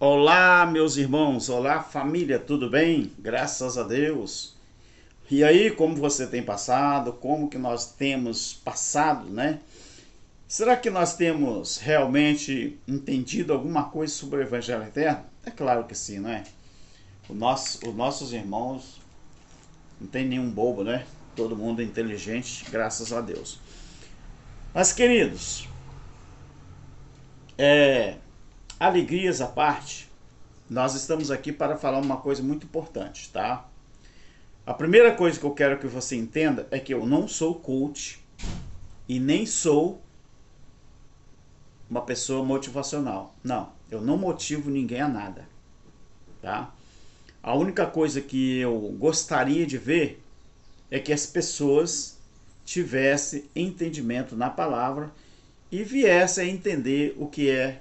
Olá, meus irmãos, olá, família, tudo bem? Graças a Deus. E aí, como você tem passado? Como que nós temos passado, né? Será que nós temos realmente entendido alguma coisa sobre o Evangelho Eterno? É claro que sim, não é? Os nossos irmãos não tem nenhum bobo, né? Todo mundo é inteligente, graças a Deus. Mas, queridos, alegrias à parte, nós estamos aqui para falar uma coisa muito importante, tá? A primeira coisa que eu quero que você entenda é que eu não sou coach e nem sou uma pessoa motivacional. Não, eu não motivo ninguém a nada, tá? A única coisa que eu gostaria de ver é que as pessoas tivessem entendimento na palavra e viessem a entender o que é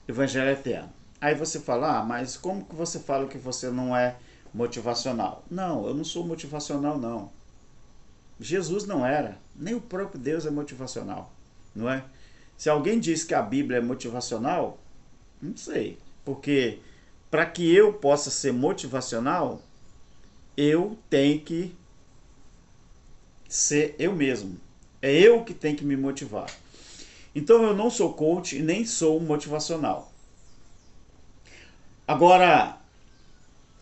Evangelho Eterno. Aí você fala, mas como que você fala que você não é motivacional? Não, eu não sou motivacional não. Jesus não era, nem o próprio Deus é motivacional, não é? Se alguém diz que a Bíblia é motivacional, não sei, porque para que eu possa ser motivacional, eu tenho que ser eu mesmo. É eu que tenho que me motivar. Então eu não sou coach e nem sou motivacional. Agora,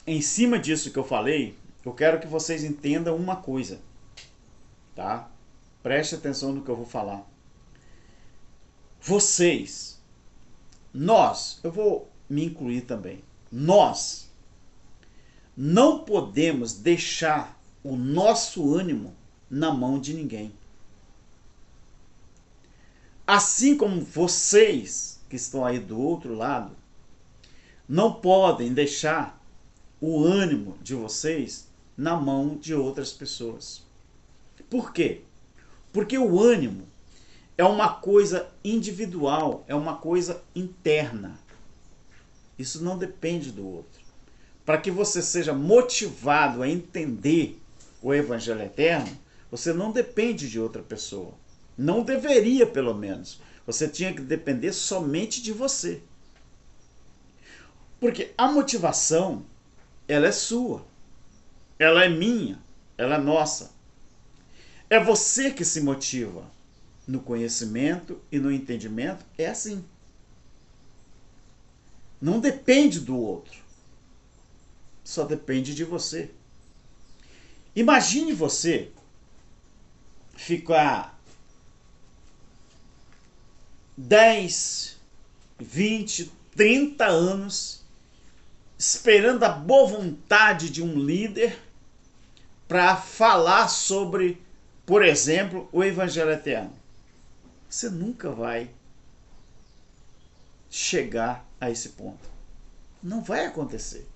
em cima disso que eu falei, eu quero que vocês entendam uma coisa, tá? Preste atenção no que eu vou falar. Vocês, nós, eu vou me incluir também. Nós não podemos deixar o nosso ânimo na mão de ninguém. Assim como vocês que estão aí do outro lado não podem deixar o ânimo de vocês na mão de outras pessoas. Por quê? Porque o ânimo é uma coisa individual, é uma coisa interna. Isso não depende do outro. Para que você seja motivado a entender o Evangelho Eterno, você não depende de outra pessoa. Não deveria, pelo menos. Você tinha que depender somente de você. Porque a motivação, ela é sua. Ela é minha. Ela é nossa. É você que se motiva. No conhecimento e no entendimento, é assim. Não depende do outro. Só depende de você. Imagine você ficar 10, 20, 30 anos esperando a boa vontade de um líder para falar sobre, por exemplo, o Evangelho Eterno. Você nunca vai chegar a esse ponto. Não vai acontecer.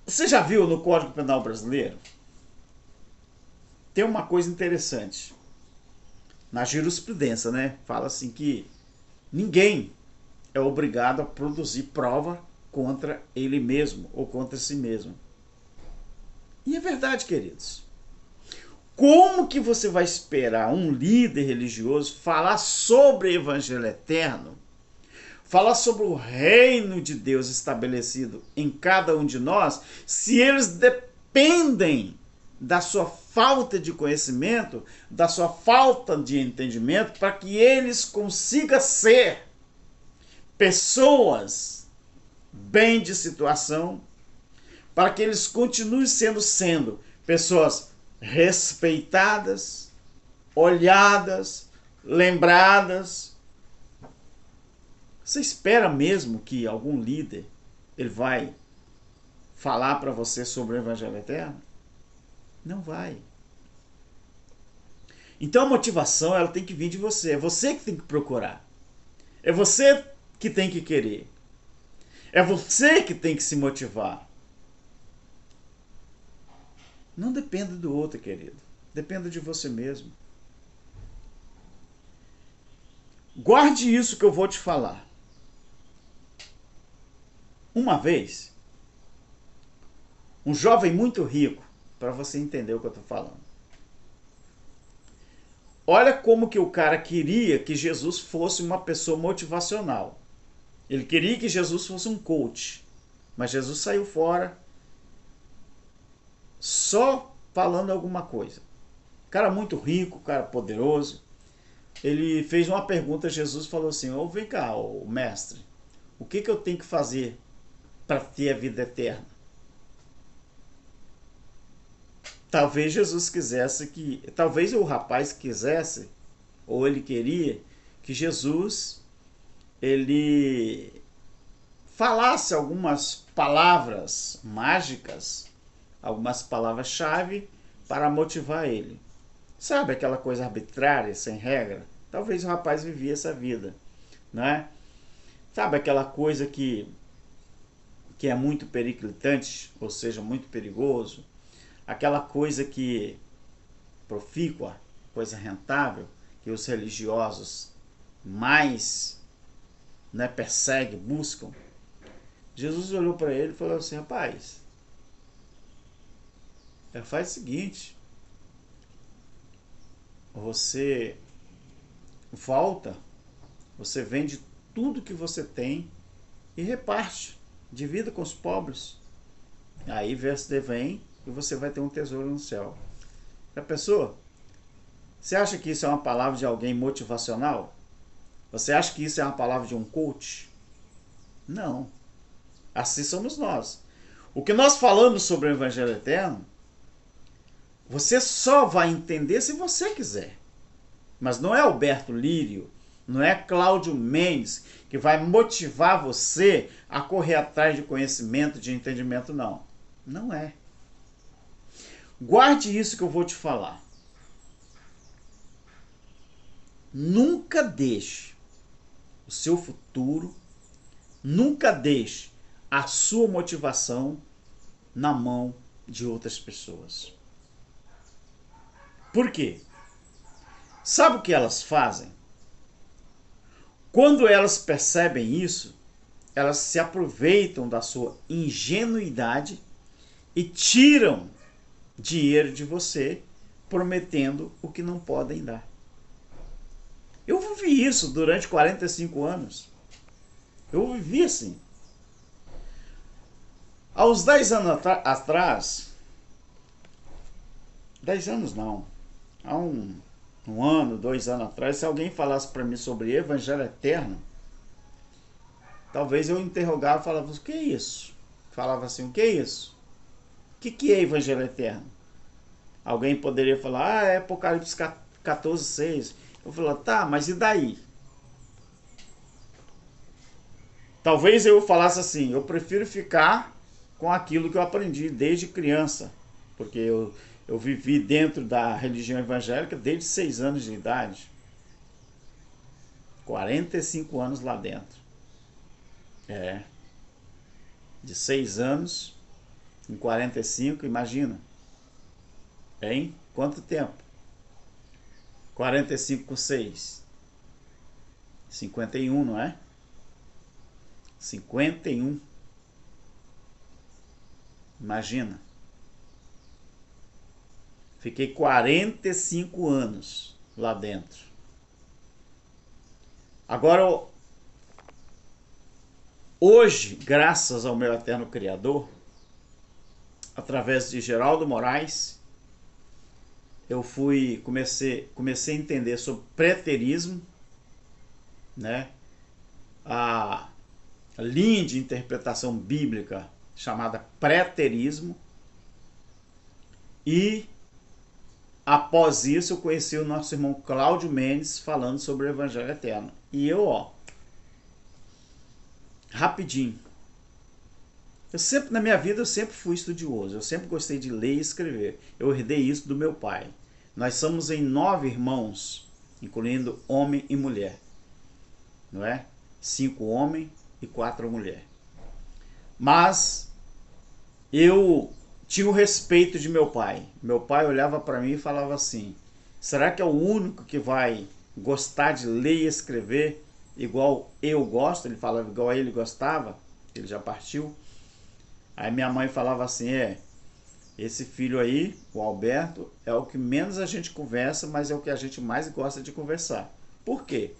Você já viu no Código Penal Brasileiro? Tem uma coisa interessante. Na jurisprudência, né? Fala assim que ninguém é obrigado a produzir prova contra ele mesmo ou contra si mesmo. E é verdade, queridos. Como que você vai esperar um líder religioso falar sobre o Evangelho Eterno, falar sobre o reino de Deus estabelecido em cada um de nós, se eles dependem da sua falta de conhecimento, da sua falta de entendimento, para que eles consigam ser pessoas bem de situação, para que eles continuem sendo pessoas respeitadas, olhadas, lembradas. Você espera mesmo que algum líder ele vai falar para você sobre o Evangelho Eterno? Não vai. Então a motivação ela tem que vir de você. É você que tem que procurar. É você que tem que querer. É você que tem que se motivar. Não dependa do outro, querido. Dependa de você mesmo. Guarde isso que eu vou te falar. Uma vez, um jovem muito rico, para você entender o que eu estou falando. Olha como que o cara queria que Jesus fosse uma pessoa motivacional. Ele queria que Jesus fosse um coach, mas Jesus saiu fora só falando alguma coisa. Cara muito rico, cara poderoso. Ele fez uma pergunta a Jesus, falou assim: "Ô, vem cá, ô, mestre, o que eu tenho que fazer para ter a vida eterna?" Talvez Jesus quisesse que, talvez o rapaz quisesse, ou ele queria que Jesus ele falasse algumas palavras mágicas, algumas palavras-chave para motivar ele. Sabe aquela coisa arbitrária, sem regra? Talvez o rapaz vivia essa vida, né? Sabe aquela coisa que é muito periclitante, ou seja, muito perigoso? Aquela coisa que profícua, coisa rentável, que os religiosos mais, né, perseguem, buscam. Jesus olhou para ele e falou assim: "Rapaz, faz o seguinte, você volta, você vende tudo que você tem e reparte, divida com os pobres. Aí você vem e você vai ter um tesouro no céu." A pessoa, você acha que isso é uma palavra de alguém motivacional? Você acha que isso é uma palavra de um coach? Não. Assim somos nós. O que nós falamos sobre o Evangelho Eterno, você só vai entender se você quiser. Mas não é Alberto Lírio, não é Cláudio Mendes que vai motivar você a correr atrás de conhecimento, de entendimento, não. Não é. Guarde isso que eu vou te falar. Nunca deixe o seu futuro, nunca deixe a sua motivação na mão de outras pessoas. Por quê? Sabe o que elas fazem? Quando elas percebem isso, elas se aproveitam da sua ingenuidade e tiram dinheiro de você, prometendo o que não podem dar. Eu vivi isso durante 45 anos. Eu vivi assim. Aos 10 anos atrás, 10 anos não, há um ano, 2 anos atrás, se alguém falasse para mim sobre Evangelho Eterno, talvez eu interrogava e falava: "O que é isso?" Falava assim: "O que é isso? O que é Evangelho Eterno?" Alguém poderia falar: "É Apocalipse 14:6. Eu falava: "Tá, mas e daí?" Talvez eu falasse assim: "Eu prefiro ficar com aquilo que eu aprendi desde criança, porque eu vivi dentro da religião evangélica desde 6 anos de idade. 45 anos lá dentro. De 6 anos em 45, imagina. Hein? Quanto tempo? 45 com 6. 51, não é? 51. Imagina. Fiquei 45 anos lá dentro. Agora, hoje, graças ao meu eterno Criador, através de Geraldo Moraes, eu comecei a entender sobre preterismo, né? A linha de interpretação bíblica chamada preterismo, e após isso eu conheci o nosso irmão Cláudio Mendes falando sobre o Evangelho Eterno. E eu, rapidinho, na minha vida eu sempre fui estudioso, eu sempre gostei de ler e escrever. Eu herdei isso do meu pai. Nós somos em 9 irmãos, incluindo homem e mulher, não é? 5 homens e 4 mulheres. Mas eu tinha o respeito de meu pai. Meu pai olhava para mim e falava assim: "Será que é o único que vai gostar de ler e escrever igual eu gosto?" Ele falava igual ele gostava, ele já partiu. Aí minha mãe falava assim: "Esse filho aí, o Alberto, é o que menos a gente conversa, mas é o que a gente mais gosta de conversar." Por quê?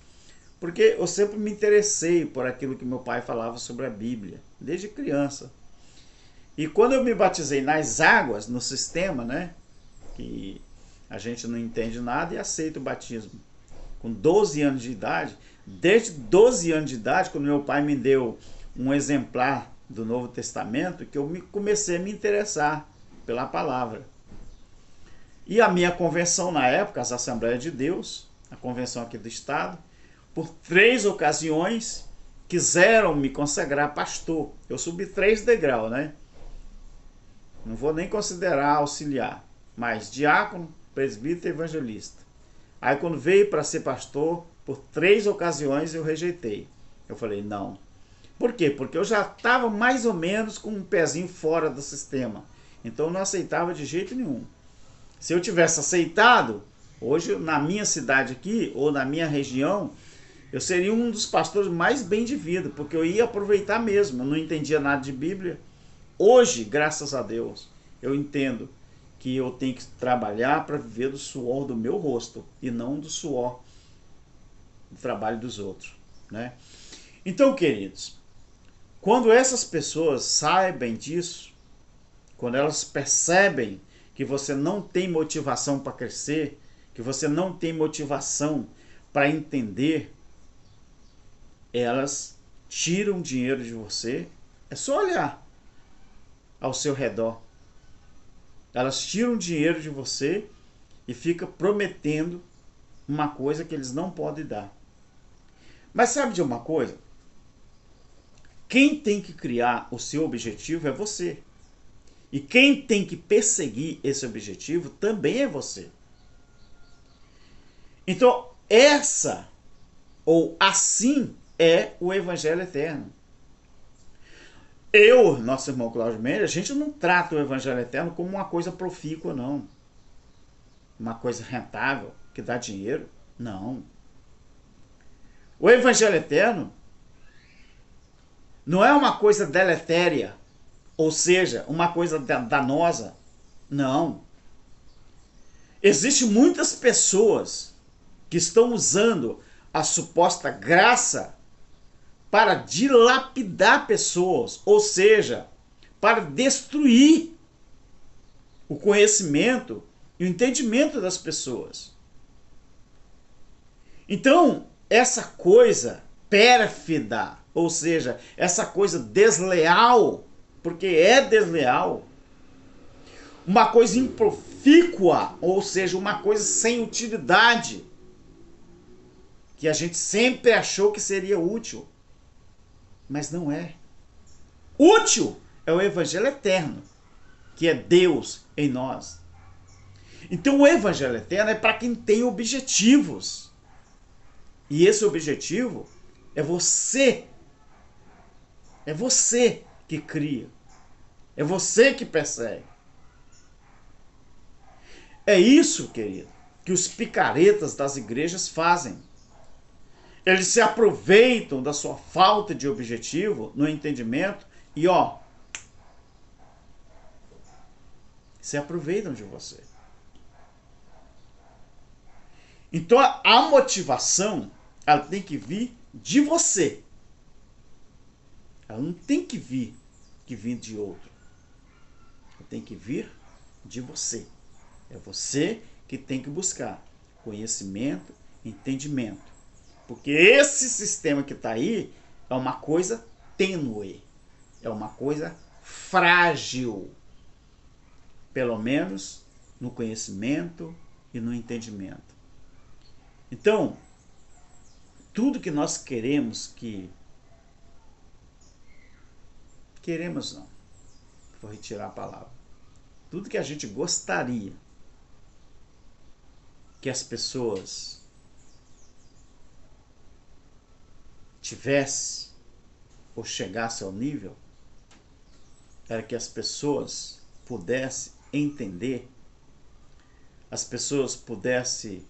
Porque eu sempre me interessei por aquilo que meu pai falava sobre a Bíblia, desde criança. E quando eu me batizei nas águas, no sistema, né, que a gente não entende nada e aceita o batismo, com 12 anos de idade, desde 12 anos de idade, quando meu pai me deu um exemplar do Novo Testamento, que eu comecei a me interessar pela palavra. E a minha convenção na época, as Assembleias de Deus, a convenção aqui do estado, por 3 ocasiões quiseram me consagrar pastor. Eu subi 3 degraus, né? Não vou nem considerar auxiliar, mas diácono, presbítero e evangelista. Aí quando veio para ser pastor, por 3 ocasiões eu rejeitei. Eu falei, não. Por quê? Porque eu já estava mais ou menos com um pezinho fora do sistema. Então eu não aceitava de jeito nenhum. Se eu tivesse aceitado, hoje na minha cidade aqui, ou na minha região, eu seria um dos pastores mais bem de vida, porque eu ia aproveitar mesmo. Eu não entendia nada de Bíblia. Hoje, graças a Deus, eu entendo que eu tenho que trabalhar para viver do suor do meu rosto e não do suor do trabalho dos outros, né? Então, queridos, quando essas pessoas saibam disso, quando elas percebem que você não tem motivação para crescer, que você não tem motivação para entender, elas tiram dinheiro de você. É só olhar ao seu redor. Elas tiram dinheiro de você e ficam prometendo uma coisa que eles não podem dar. Mas sabe de uma coisa? Quem tem que criar o seu objetivo é você. E quem tem que perseguir esse objetivo também é você. Então, essa ou assim é o Evangelho Eterno. Nosso irmão Cláudio Mendes, a gente não trata o Evangelho Eterno como uma coisa profícua, não. Uma coisa rentável, que dá dinheiro. Não. O Evangelho Eterno não é uma coisa deletéria, ou seja, uma coisa danosa. Não. Existem muitas pessoas que estão usando a suposta graça para dilapidar pessoas, ou seja, para destruir o conhecimento e o entendimento das pessoas. Então, essa coisa pérfida, ou seja, essa coisa desleal, porque é desleal, uma coisa improfícua, ou seja, uma coisa sem utilidade, que a gente sempre achou que seria útil, mas não é. Útil é o Evangelho Eterno, que é Deus em nós. Então o Evangelho Eterno é para quem tem objetivos. E esse objetivo é você. É você que cria. É você que persegue. É isso, querido, que os picaretas das igrejas fazem. Eles se aproveitam da sua falta de objetivo no entendimento e, se aproveitam de você. Então a motivação, ela tem que vir de você. Ela não tem que vir de outro. Ela tem que vir de você. É você que tem que buscar conhecimento, entendimento. Porque esse sistema que está aí é uma coisa tênue. É uma coisa frágil. Pelo menos no conhecimento e no entendimento. Então, tudo que nós queremos Queremos não. Vou retirar a palavra. Tudo que a gente gostaria que as pessoas tivessem ou chegassem ao nível, era que as pessoas pudessem entender, as pessoas pudessem,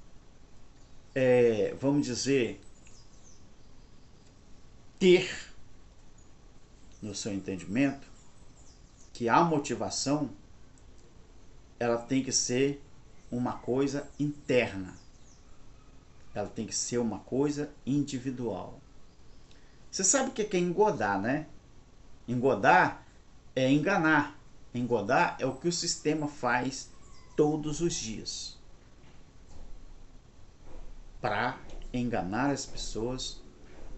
vamos dizer, ter no seu entendimento que a motivação ela tem que ser uma coisa interna. ela tem que ser uma coisa individual. Você sabe o que é engodar, né? Engodar é enganar. Engodar é o que o sistema faz todos os dias para enganar as pessoas,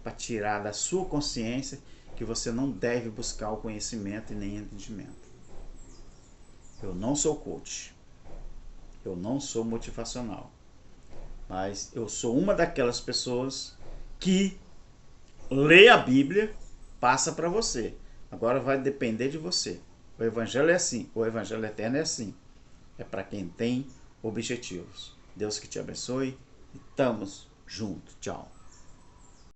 para tirar da sua consciência que você não deve buscar o conhecimento e nem entendimento. Eu não sou coach, eu não sou motivacional, mas eu sou uma daquelas pessoas que lê a Bíblia, passa para você. Agora vai depender de você. O Evangelho é assim, o Evangelho eterno é assim. É para quem tem objetivos. Deus que te abençoe e estamos juntos. Tchau.